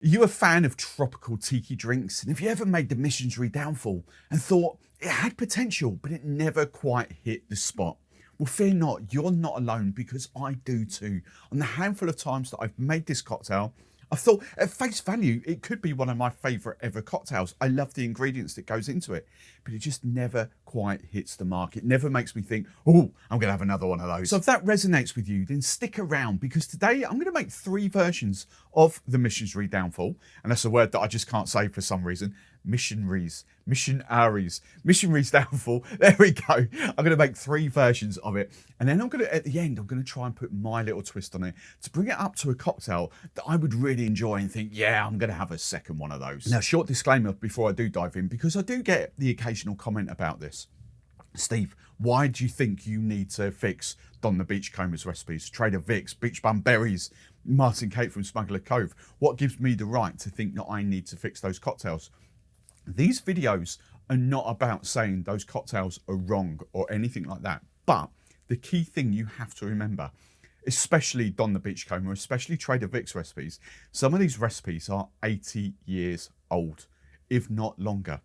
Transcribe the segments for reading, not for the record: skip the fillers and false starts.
Are you a fan of tropical tiki drinks? And have you ever made the Missionary downfall and thought it had potential, but it never quite hit the spot? Well, fear not, you're not alone, because I do too. On the handful of times that I've made this cocktail, I thought at face value, it could be one of my favourite ever cocktails. I love the ingredients that goes into it, but it just never quite hits the mark. It never makes me think, oh, I'm going to have another one of those. So if that resonates with you, then stick around, because today I'm going to make 3 versions of the Missionary downfall. And that's a word that I just can't say for some reason. Missionaries downfall. There we go. I'm going to make 3 versions of it. And then at the end, I'm going to try and put my little twist on it to bring it up to a cocktail that I would really enjoy and think, yeah, I'm going to have a second one of those. Now, short disclaimer before I do dive in, because I do get the occasional comment about this. Steve, why do you think you need to fix Donn the Beachcombers recipes, Trader Vic's, Beachbum berries, Martin Cate from Smugglers Cove? What gives me the right to think that I need to fix those cocktails? These videos are not about saying those cocktails are wrong or anything like that. But the key thing you have to remember, especially Donn the Beachcomber, especially Trader Vic's recipes, some of these recipes are 80 years old, if not longer.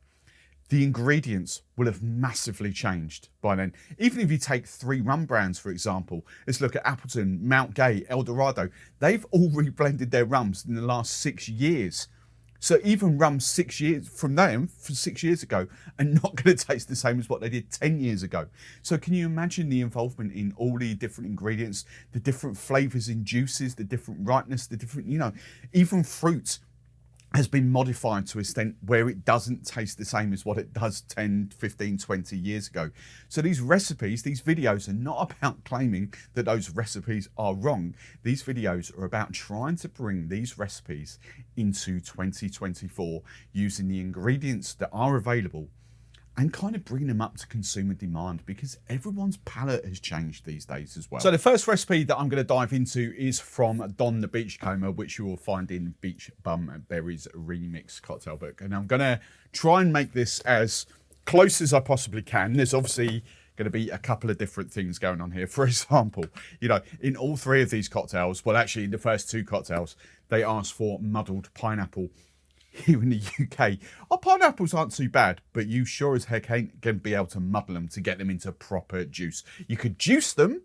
The ingredients will have massively changed by then. Even if you take 3 rum brands, for example, let's look at Appleton, Mount Gay, El Dorado. They've all reblended their rums in the last 6 years. So even rums 6 years from them, from 6 years ago, are not going to taste the same as what they did 10 years ago. So can you imagine the involvement in all the different ingredients, the different flavors in juices, the different ripeness, the different, even fruit has been modified to an extent where it doesn't taste the same as what it does 10, 15, 20 years ago. So these recipes, these videos are not about claiming that those recipes are wrong. These videos are about trying to bring these recipes into 2024 using the ingredients that are available and kind of bring them up to consumer demand, because everyone's palate has changed these days as well. So the first recipe that I'm going to dive into is from Donn the Beachcomber, which you will find in Beachbum Berries Remixed cocktail book. And I'm going to try and make this as close as I possibly can. There's obviously going to be a couple of different things going on here. For example, in all 3 of these cocktails, well, actually in the first 2 cocktails, they asked for muddled pineapple. Here in the UK, our pineapples aren't too bad, but you sure as heck ain't going to be able to muddle them to get them into proper juice. You could juice them,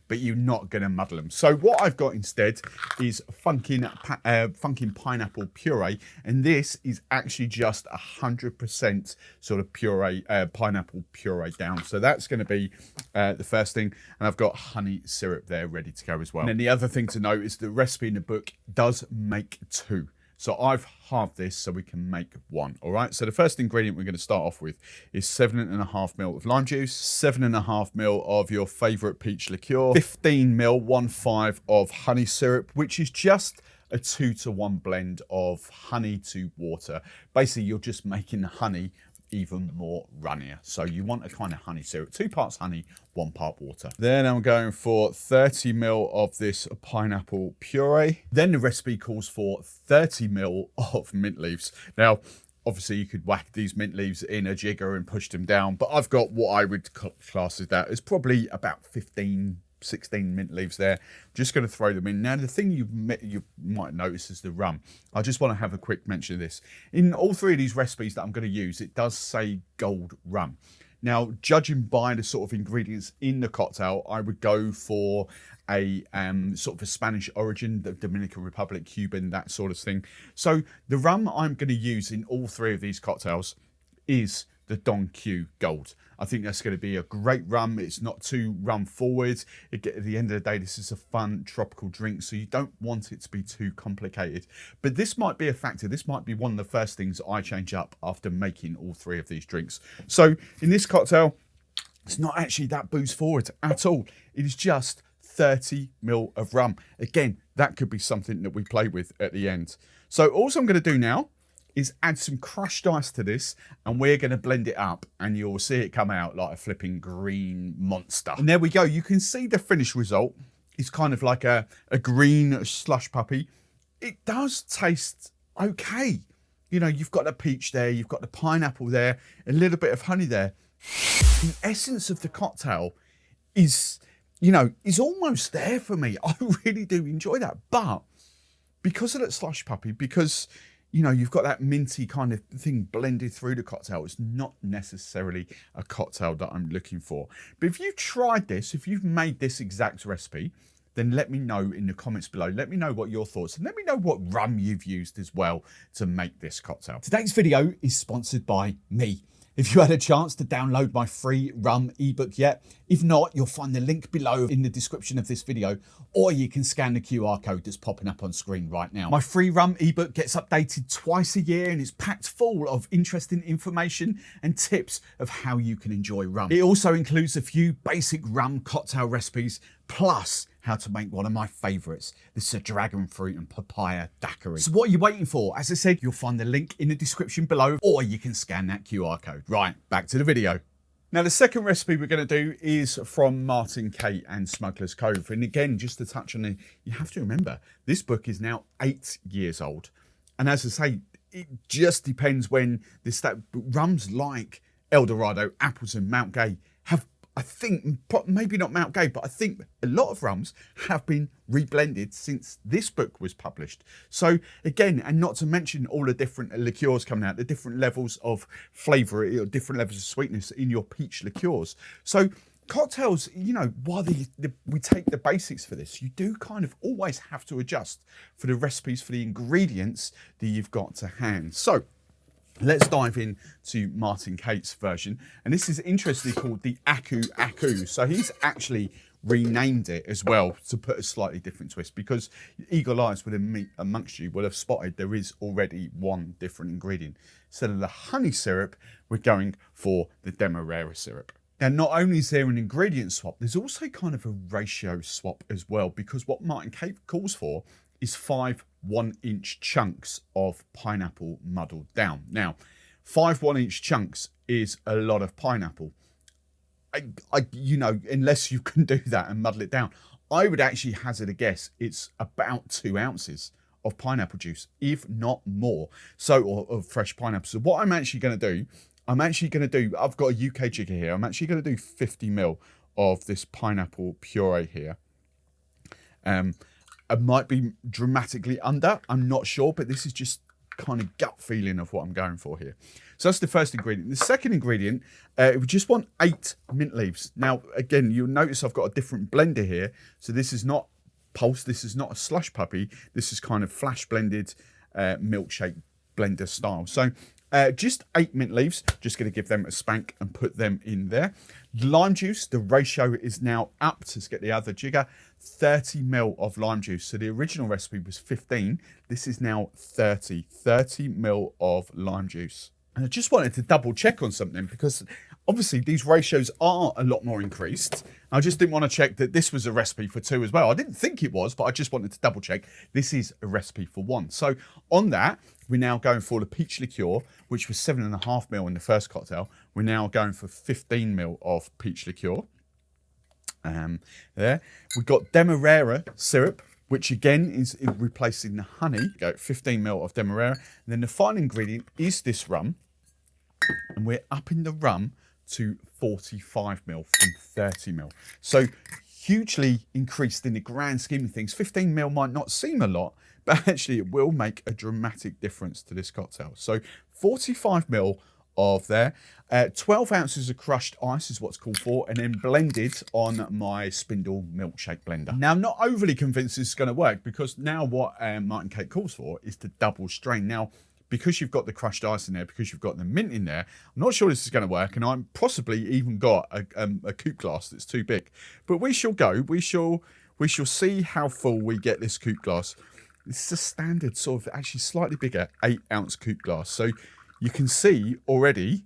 but you're not going to muddle them. So what I've got instead is funkin' pineapple puree, and this is actually just 100% sort of puree, pineapple puree down. So that's going to be the first thing, and I've got honey syrup there ready to go as well. And then the other thing to note is the recipe in the book does make 2. So I've halved this so we can make 1, all right? So the first ingredient we're going to start off with is 7.5 ml of lime juice, 7.5 ml of your favourite peach liqueur, 15 ml, 1/5 of honey syrup, which is just a 2-to-1 blend of honey to water. Basically, you're just making the honey even more runnier. So you want a kind of honey syrup, 2 parts honey, 1 part water. Then I'm going for 30 ml of this pineapple puree. Then the recipe calls for 30 ml of mint leaves. Now, obviously you could whack these mint leaves in a jigger and push them down, but I've got what I would class as that. It's probably about 16 mint leaves there. Just going to throw them in. Now, the thing you might notice is the rum. I just want to have a quick mention of this. In all 3 of these recipes that I'm going to use, it does say Gold Rum. Now, judging by the sort of ingredients in the cocktail, I would go for a sort of a Spanish origin, the Dominican Republic, Cuban, that sort of thing. So the rum I'm going to use in all 3 of these cocktails is the Donn Q Gold. I think that's going to be a great rum. It's not too rum forward. At the end of the day, this is a fun tropical drink, so you don't want it to be too complicated. But this might be a factor. This might be one of the first things I change up after making all 3 of these drinks. So in this cocktail, it's not actually that booze forward at all. It is just 30 ml of rum. Again, that could be something that we play with at the end. So all I'm going to do now is add some crushed ice to this, and we're going to blend it up, and you'll see it come out like a flipping green monster. And there we go. You can see the finished result. It's kind of like a green slush puppy. It does taste okay. You've got the peach there, you've got the pineapple there, a little bit of honey there. The essence of the cocktail is almost there for me. I really do enjoy that, but because of that slush puppy, because, you know, you've got that minty kind of thing blended through the cocktail, it's not necessarily a cocktail that I'm looking for. But if you've tried this, if you've made this exact recipe, then let me know in the comments below. Let me know what your thoughts, and let me know what rum you've used as well to make this cocktail. Today's video is sponsored by me. If you had a chance to download my free rum ebook yet, if not, you'll find the link below in the description of this video, or you can scan the QR code that's popping up on screen right now. My free rum ebook gets updated twice a year and it's packed full of interesting information and tips of how you can enjoy rum. It also includes a few basic rum cocktail recipes, plus how to make one of my favourites. This is a dragon fruit and papaya daiquiri. So what are you waiting for? As I said, you'll find the link in the description below, or you can scan that QR code. Right, back to the video. Now, the second recipe we're going to do is from Martin, Cate and Smugglers Cove. And again, just to touch on it, you have to remember, this book is now 8 years old. And as I say, it just depends when rums like El Dorado, Appleton, Mount Gay have, I think, maybe not Mount Gay, but I think a lot of rums have been reblended since this book was published. So again, and not to mention all the different liqueurs coming out, the different levels of flavour, or different levels of sweetness in your peach liqueurs. So cocktails, you know, while we take the basics for this, you do kind of always have to adjust for the recipes, for the ingredients that you've got to hand. So let's dive in to Martin Cate's version. And this is interestingly called the Aku Aku. So he's actually renamed it as well to put a slightly different twist, because eagle eyes within amongst you will have spotted there is already one different ingredient. Instead of the honey syrup, we're going for the Demerara syrup. Now, not only is there an ingredient swap, there's also kind of a ratio swap as well, because what Martin Cate calls for is 5 1-inch chunks of pineapple muddled down. Now, 5 1-inch chunks is a lot of pineapple. You know, unless you can do that and muddle it down, I would actually hazard a guess it's about 2 ounces of pineapple juice, if not more. So, or of fresh pineapple. So what I'm actually going to do, I've got a UK jigger here. I'm actually going to do 50 ml of this pineapple puree here. I might be dramatically under, I'm not sure, but this is just kind of gut feeling of what I'm going for here. So that's the first ingredient. The second ingredient, we just want 8 mint leaves. Now, again, you'll notice I've got a different blender here. So this is not pulse, this is not a slush puppy. This is kind of flash blended milkshake blender style. So just 8 mint leaves, just going to give them a spank and put them in there. Lime juice, the ratio is now up to get the other jigger, 30 ml of lime juice. So the original recipe was 15, this is now 30 ml of lime juice. And I just wanted to double check on something, because obviously these ratios are a lot more increased. I just didn't want to check that this was a recipe for 2 as well. I didn't think it was, but I just wanted to double check. This is a recipe for 1. So on that, we're now going for the peach liqueur, which was 7.5 ml in the first cocktail. We're now going for 15 ml of peach liqueur. There. We've got Demerara syrup, which again is replacing the honey. Go 15 ml of Demerara. And then the final ingredient is this rum. And we're upping the rum to 45 ml from 30 ml. So hugely increased in the grand scheme of things. 15 ml might not seem a lot, but actually it will make a dramatic difference to this cocktail. So 45 ml of there. 12 ounces of crushed ice is what's called for, and then blended on my spindle milkshake blender. Now, I'm not overly convinced this is going to work, because now what Martin Cate calls for is to double strain. Now, because you've got the crushed ice in there, because you've got the mint in there, I'm not sure this is going to work, and I'm possibly even got a coupe glass that's too big. But we shall go. We shall see how full we get this coupe glass. This is a standard sort of, actually slightly bigger, 8-ounce coupe glass. So you can see already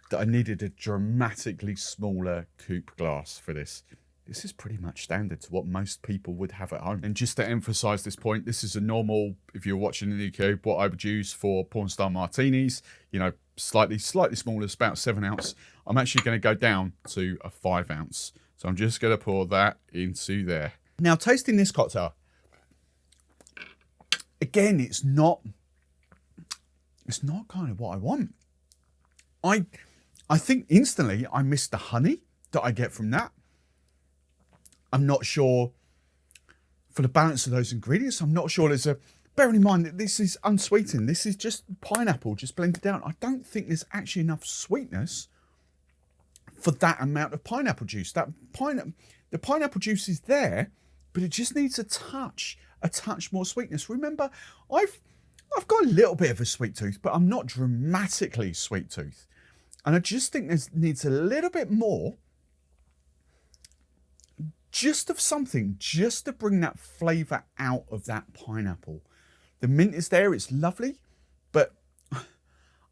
that I needed a dramatically smaller coupe glass for this. This is pretty much standard to what most people would have at home. And just to emphasize this point, this is a normal, if you're watching in the UK, what I would use for porn star martinis, you know, slightly smaller, it's about 7 ounce. I'm actually going to go down to a 5 ounce. So I'm just going to pour that into there. Now, tasting this cocktail, again, it's not kind of what I want. I think instantly I miss the honey that I get from that. I'm not sure for the balance of those ingredients. I'm not sure there's a... Bearing in mind that this is unsweetened. This is just pineapple, just blended down. I don't think there's actually enough sweetness for that amount of pineapple juice. The pineapple juice is there, but it just needs a touch more sweetness. Remember, I've got a little bit of a sweet tooth, but I'm not dramatically sweet tooth. And I just think there needs a little bit more, just of something, just to bring that flavour out of that pineapple. The mint is there, it's lovely, but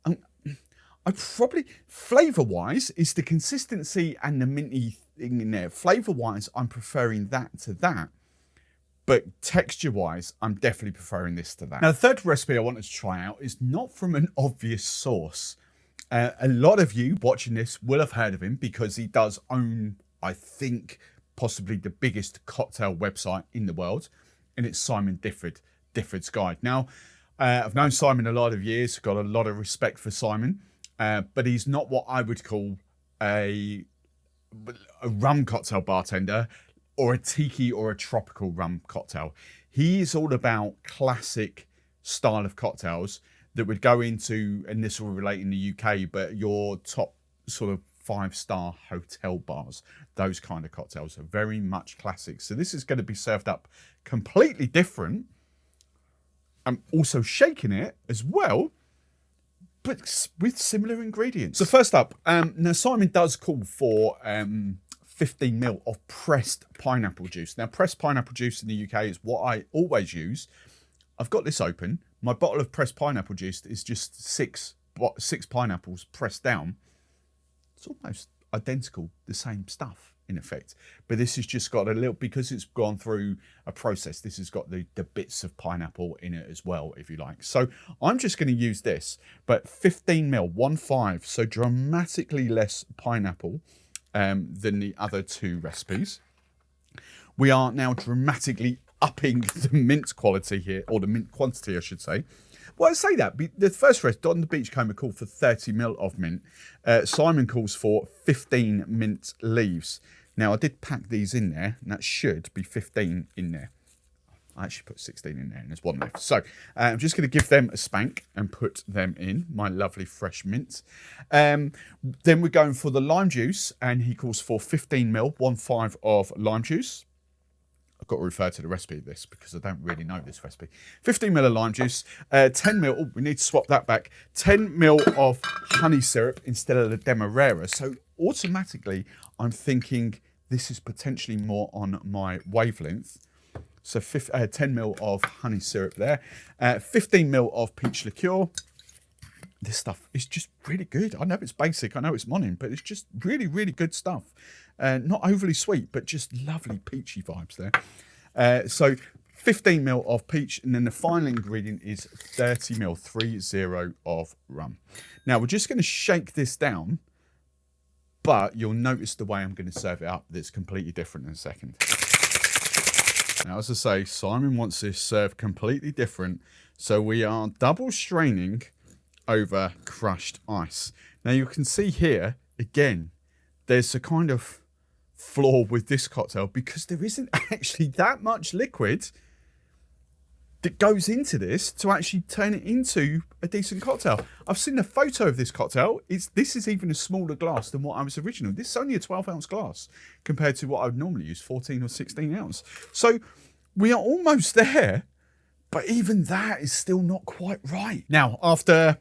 I probably, flavour-wise, is the consistency and the minty thing in there. Flavour-wise, I'm preferring that to that. But texture-wise, I'm definitely preferring this to that. Now, the third recipe I wanted to try out is not from an obvious source. A lot of you watching this will have heard of him because he does own, I think, possibly the biggest cocktail website in the world, and it's Simon Difford's Guide. Now, I've known Simon a lot of years, got a lot of respect for Simon, but he's not what I would call a rum cocktail bartender or a tiki or a tropical rum cocktail. He is all about classic style of cocktails that would go into, and this will relate in the UK, but your top sort of 5-star hotel bars, those kind of cocktails are very much classic. So this is going to be served up completely different. I'm also shaking it as well, but with similar ingredients. So first up, now Simon does call for 15 ml of pressed pineapple juice. Now, pressed pineapple juice in the UK is what I always use. I've got this open. My bottle of pressed pineapple juice is just six pineapples pressed down. It's almost identical, the same stuff in effect. But this has just got a little, because it's gone through a process, this has got the bits of pineapple in it as well, if you like. So I'm just going to use this, but 15 ml, 1.5, so dramatically less pineapple than the other two recipes. We are now dramatically upping the mint quality here, or the mint quantity, I should say. Well, I say that. The first recipe, Donn the Beachcomber, called for 30 ml of mint. Simon calls for 15 mint leaves. Now, I did pack these in there, and that should be 15 in there. I actually put 16 in there, and there's one left. So I'm just going to give them a spank and put them in, my lovely fresh mint. Then we're going for the lime juice, and he calls for 15 ml, 1.5 of lime juice. I've got to refer to the recipe of this because I don't really know this recipe. 15 ml of lime juice, 10 ml, oh, we need to swap that back, 10 ml of honey syrup instead of the Demerara. So automatically, I'm thinking this is potentially more on my wavelength. So 10 ml of honey syrup there, 15 ml of peach liqueur. This stuff is just really good. I know it's basic, I know it's morning, but it's just really, really good stuff. Not overly sweet, but just lovely peachy vibes there. So 15 ml of peach, and then the final ingredient is 30 ml, 30 of rum. Now we're just going to shake this down, but you'll notice the way I'm going to serve it up that's completely different in a second. Now, as I say, Simon wants this served completely different, so we are double straining over crushed ice. Now you can see here, again, there's a kind of flaw with this cocktail because there isn't actually that much liquid that goes into this to actually turn it into a decent cocktail. I've seen a photo of this cocktail. This is even a smaller glass than what I was originally. This is only a 12-ounce glass compared to what I would normally use, 14 or 16 ounce. So we are almost there, but even that is still not quite right. Now, after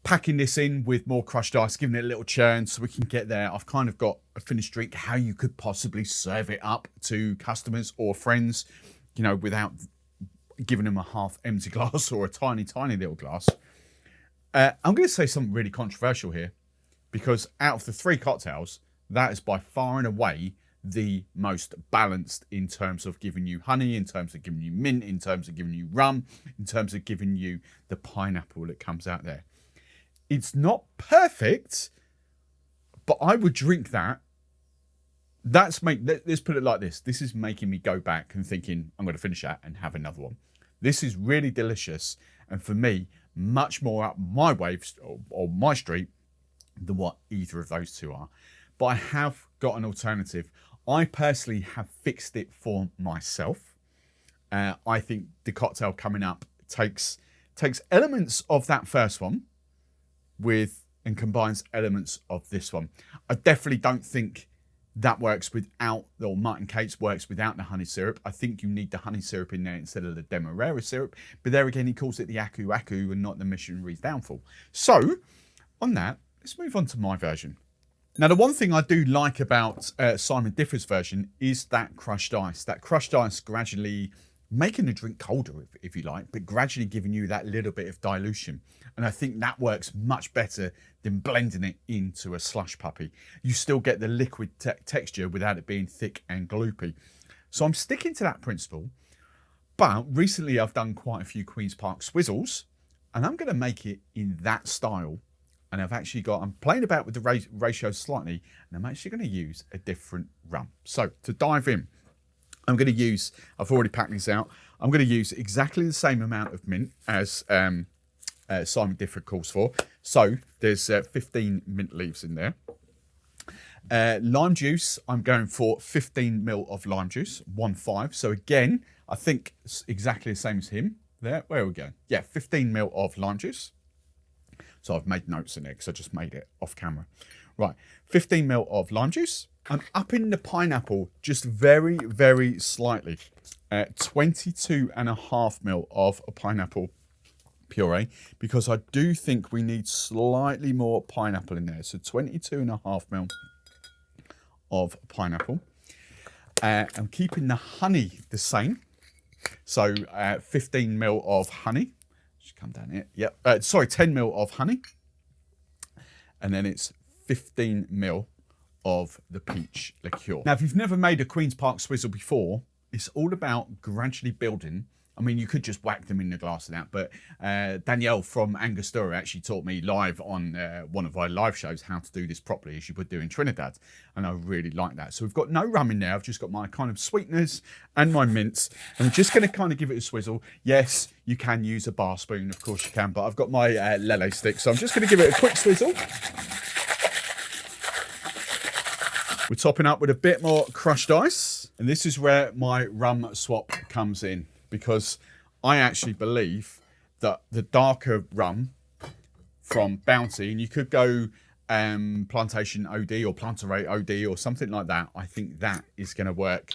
packing this in with more crushed ice, giving it a little churn so we can get there, I've kind of got a finished drink, how you could possibly serve it up to customers or friends, you know, without giving them a half empty glass or a tiny, tiny little glass. I'm going to say something really controversial here, because out of the three cocktails, that is by far and away the most balanced in terms of giving you honey, in terms of giving you mint, in terms of giving you rum, in terms of giving you the pineapple that comes out there. It's not perfect, but I would drink that. Let's put it like this. This is making me go back and thinking, I'm going to finish that and have another one. This is really delicious. And for me, much more up my waves or my street than what either of those two are. But I have got an alternative. I personally have fixed it for myself. I think the cocktail coming up takes elements of that first one and combines elements of this one. I definitely don't think that works without, or Martin Cate's works without the honey syrup. I think you need the honey syrup in there instead of the Demerara syrup. But there again, he calls it the Aku Aku and not the Missionary's Downfall. So, on that, let's move on to my version. Now, the one thing I do like about Simon Difford's version is that crushed ice. That crushed ice gradually making the drink colder, if you like, but gradually giving you that little bit of dilution. And I think that works much better than blending it into a slush puppy. You still get the liquid texture without it being thick and gloopy. So I'm sticking to that principle. But recently I've done quite a few Queen's Park Swizzles, and I'm going to make it in that style. And I'm playing about with the ratio slightly, and I'm actually going to use a different rum. So to dive in, I'm going to use, I've already packed these out, I'm going to use exactly the same amount of mint as Simon Difford calls for. So there's 15 mint leaves in there. Lime juice, I'm going for 15 ml of lime juice, 1.5. So again, I think it's exactly the same as him. There, where are we going? Yeah, 15 ml of lime juice. So I've made notes in there because I just made it off camera. Right, 15 ml of lime juice. I'm upping the pineapple just very, very slightly. 22.5 ml of pineapple puree, because I do think we need slightly more pineapple in there. So 22.5 ml of pineapple. I'm keeping the honey the same. So 15 ml of honey. Just come down here. Yep. 10 ml of honey. And then it's 15 ml of the peach liqueur. Now, if you've never made a Queen's Park Swizzle before, it's all about gradually building. I mean, you could just whack them in the glass and that, but Danielle from Angostura actually taught me live on one of our live shows how to do this properly, as you would do in Trinidad, and I really like that. So we've got no rum in there. I've just got my kind of sweeteners and my mints, and I'm just going to kind of give it a swizzle. Yes, you can use a bar spoon, of course you can, but I've got my Lele stick, so I'm just going to give it a quick swizzle. We're topping up with a bit more crushed ice, and this is where my rum swap comes in, because I actually believe that the darker rum from Bounty, and you could go Plantation OD or Plantaray OD or something like that, I think that is going to work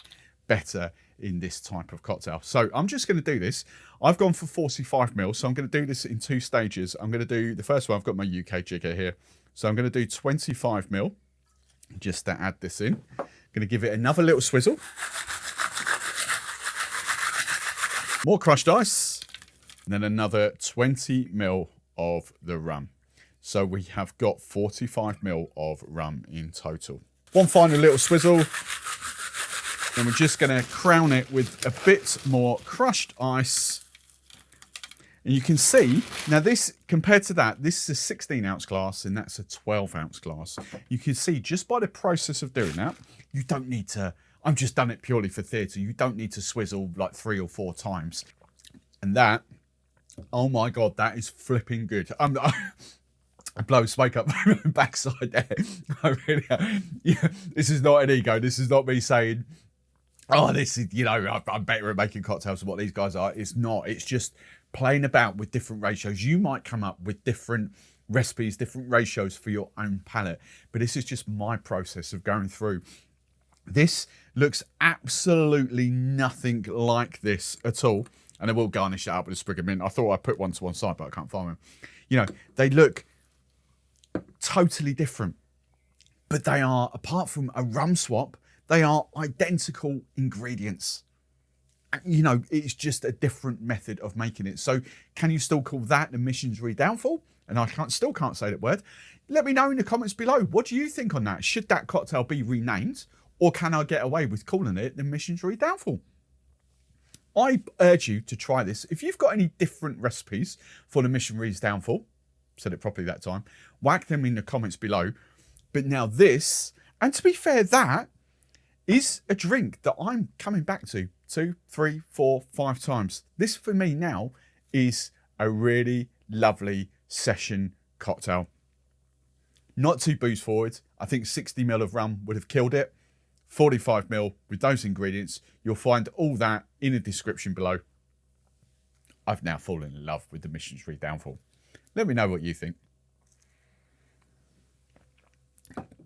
better in this type of cocktail. So I'm just going to do this. I've gone for 45 ml, so I'm going to do this in 2 stages. I'm going to do the first one. I've got my UK jigger here, so I'm going to do 25 ml just to add this in. I'm going to give it another little swizzle. More crushed ice, and then another 20 ml of the rum. So we have got 45 ml of rum in total. One final little swizzle, and we're just going to crown it with a bit more crushed ice. And you can see, now this, compared to that, this is a 16-ounce glass, and that's a 12-ounce glass. You can see just by the process of doing that, you don't need to, I've just done it purely for theatre. You don't need to swizzle like 3 or 4 times. And that, oh my God, that is flipping good. I blow smoke up my backside there. I really, yeah, this is not an ego. This is not me saying, oh, this is, you know, I'm better at making cocktails than what these guys are. It's not. It's just playing about with different ratios. You might come up with different recipes, different ratios for your own palate. But this is just my process of going through. This looks absolutely nothing like this at all. And I will garnish it up with a sprig of mint. I thought I'd put one to one side, but I can't find them. You know, they look totally different. But they are, apart from a rum swap, they are identical ingredients. You know, it's just a different method of making it. So can you still call that the Missionary Downfall? And I still can't say that word. Let me know in the comments below. What do you think on that? Should that cocktail be renamed? Or can I get away with calling it the Missionary Downfall? I urge you to try this. If you've got any different recipes for the Missionary's Downfall, said it properly that time, whack them in the comments below. But now this, and to be fair, that is a drink that I'm coming back to 2, 3, 4, 5 times. This for me now is a really lovely session cocktail. Not too booze forward. I think 60 ml of rum would have killed it. 45ml with those ingredients. You'll find all that in the description below. I've now fallen in love with the Missionary Downfall. Let me know what you think.